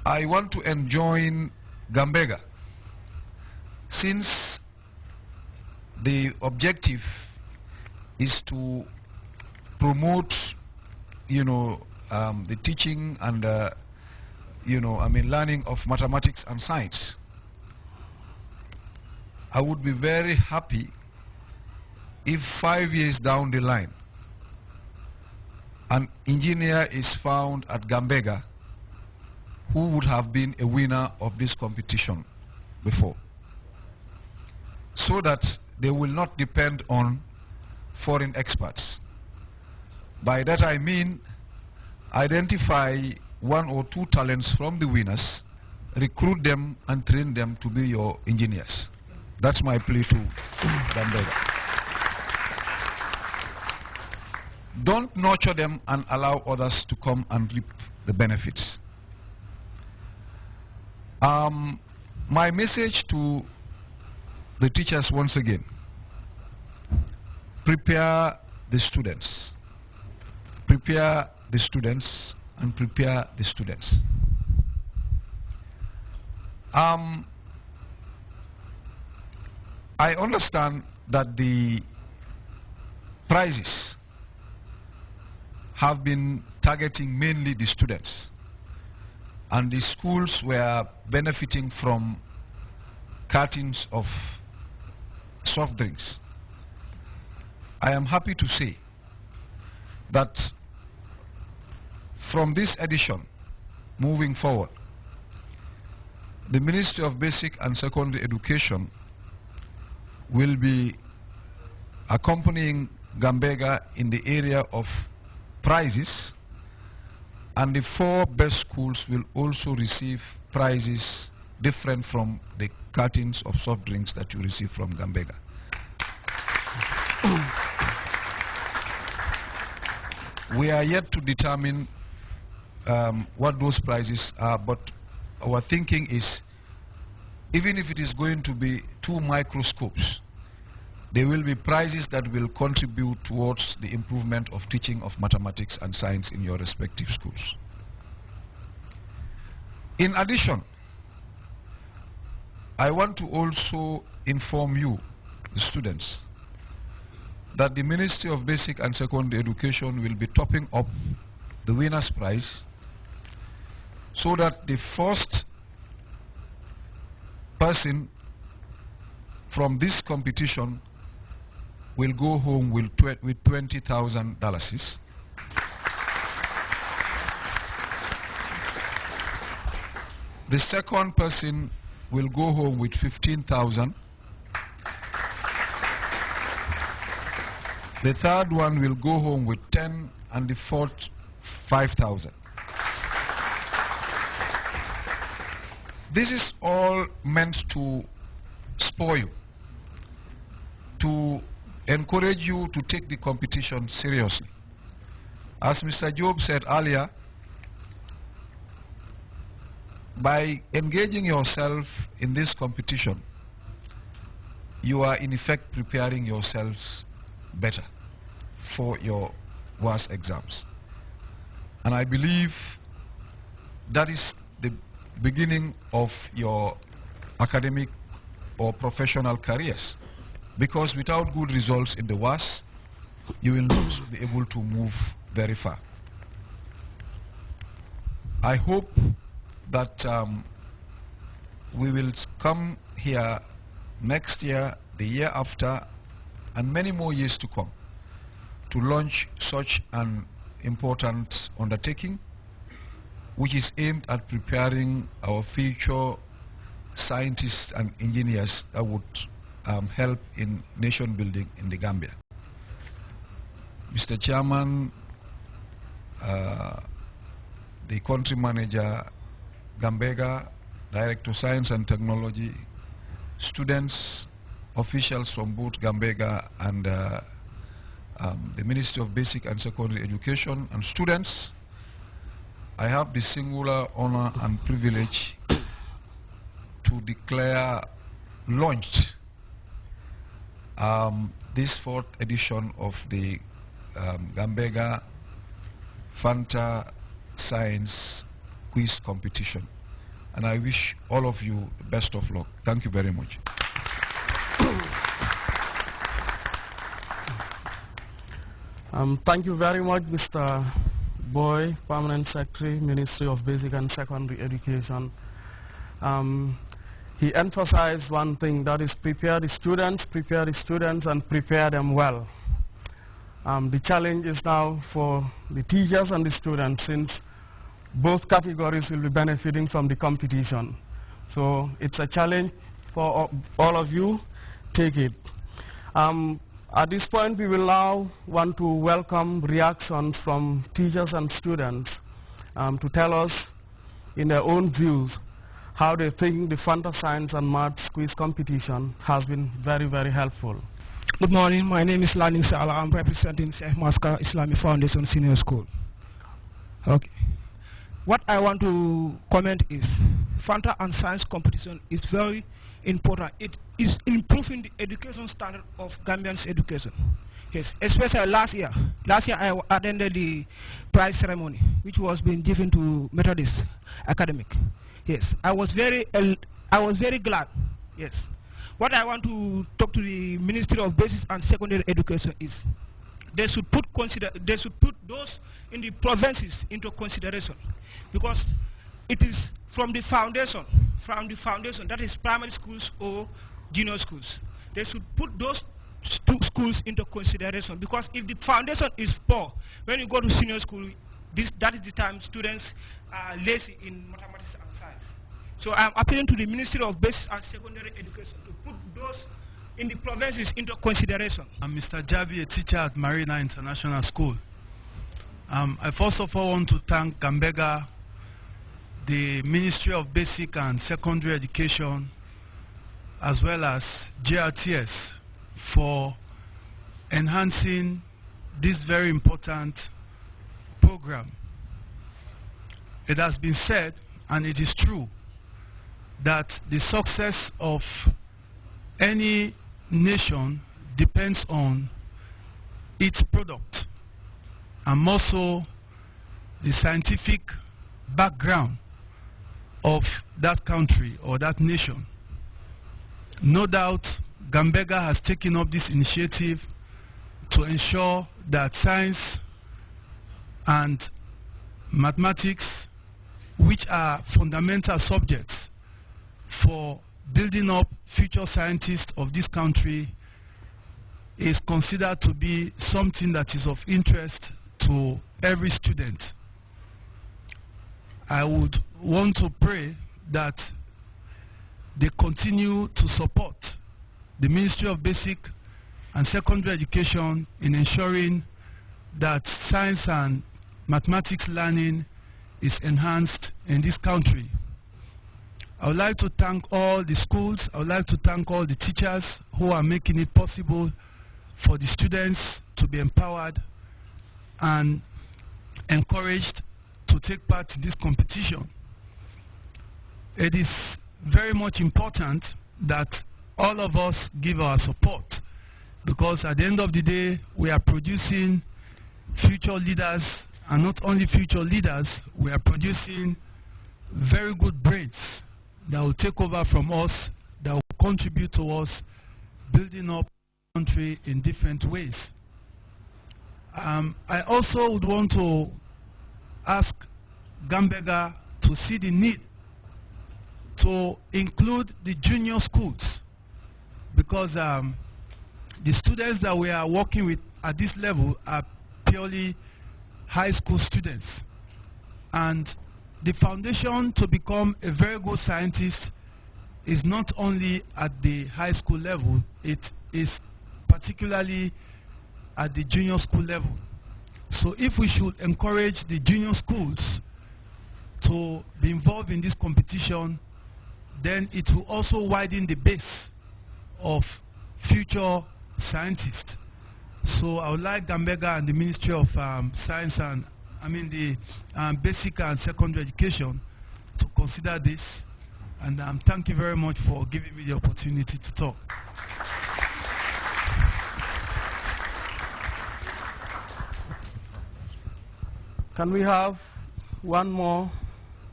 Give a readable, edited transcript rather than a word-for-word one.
I want to enjoin Gambega, since the objective is to promote, the teaching and, learning of mathematics and science. I would be very happy if 5 years down the line, an engineer is found at Gambega who would have been a winner of this competition before, so that they will not depend on foreign experts. By that I mean identify 1 or 2 talents from the winners, recruit them and train them to be your engineers. That's my plea to Gambega. Don't nurture them and allow others to come and reap the benefits. My message to the teachers once again: prepare the students. Prepare the students and prepare the students. I understand that the prizes have been targeting mainly the students, and the schools were benefiting from cartons of soft drinks. I am happy to say that from this edition moving forward, the Ministry of Basic and Secondary Education will be accompanying Gambega in the area of prizes, and the 4 best schools will also receive prizes different from the cartons of soft drinks that you receive from Gambega. We are yet to determine what those prizes are, but our thinking is, even if it is going to be 2 microscopes, there will be prizes that will contribute towards the improvement of teaching of mathematics and science in your respective schools. In addition, I want to also inform you, the students, that the Ministry of Basic and Secondary Education will be topping up the winner's prize, so that the first person from this competition will go home with $20,000. The second person will go home with 15,000. The third one will go home with 10, and the fourth 5,000. This is all meant to spur you, to encourage you to take the competition seriously. As Mr. Job said earlier, by engaging yourself in this competition, you are in effect preparing yourselves better for your WAS exams. And I believe that is the beginning of your academic or professional careers, because without good results in the WAS, you will not be able to move very far. I hope that we will come here next year, the year after, and many more years to come, to launch such an important undertaking, which is aimed at preparing our future scientists and engineers that would help in nation building in the Gambia. Mr. Chairman, the country manager, Gambega, Director of Science and Technology, students, officials from both Gambega and the Ministry of Basic and Secondary Education, and students, I have the singular honor and privilege to declare launched this 4th edition of the Gambega Fanta Science Quiz Competition. and I wish all of you the best of luck. Thank you very much. Thank you very much, Mr. Boy, Permanent Secretary, Ministry of Basic and Secondary Education. He emphasized one thing, that is prepare the students, and prepare them well. The challenge is now for the teachers and the students, since both categories will be benefiting from the competition. So it's a challenge for all of you. Take it. At this point, we will now want to welcome reactions from teachers and students to tell us in their own views how they think the Fanta Science and Maths quiz competition has been very, very helpful. Good morning, my name is Laning Sala. I'm representing Sheikh Maska Islamic Foundation Senior School. Okay. What I want to comment is Fanta and Science competition is very important. It is improving the education standard of Gambians' education. Yes, especially last year. Last year I attended the prize ceremony, which was being given to Methodist Academic. Yes, I was very glad. Yes. What I want to talk to the Ministry of Basic and Secondary Education is they should put those in the provinces into consideration, because it is from the foundation, that is primary schools or junior schools. They should put those two schools into consideration, because if the foundation is poor, when you go to senior school, that is the time students are lazy in mathematics and science. So I'm appealing to the Ministry of Basic and Secondary Education to put those in the provinces into consideration. I'm Mr. Javi, a teacher at Marina International School. I first of all want to thank Gambega, the Ministry of Basic and Secondary Education, as well as Grts for enhancing this very important program. It has been said, and it is true, that the success of any nation depends on its product, and more so the scientific background of that country or that nation. No doubt Gambega has taken up this initiative to ensure that science and mathematics, which are fundamental subjects for building up future scientists of this country, is considered to be something that is of interest to every student. I would want to pray that they continue to support the Ministry of Basic and Secondary Education in ensuring that science and mathematics learning is enhanced in this country. I would like to thank all the schools, I would like to thank all the teachers who are making it possible for the students to be empowered and encouraged to take part in this competition. It is very much important that all of us give our support, because at the end of the day we are producing future leaders, and not only future leaders, we are producing very good brains that will take over from us, that will contribute to us building up the country in different ways. I also would want to ask Gambega to see the need to include the junior schools, because the students that we are working with at this level are purely high school students, and the foundation to become a very good scientist is not only at the high school level, it is particularly at the junior school level. So if we should encourage the junior schools to be involved in this competition, then it will also widen the base of future scientists. So I would like Gambega and the Ministry of Science and the Basic and Secondary Education to consider this, and thank you very much for giving me the opportunity to talk. Can we have one more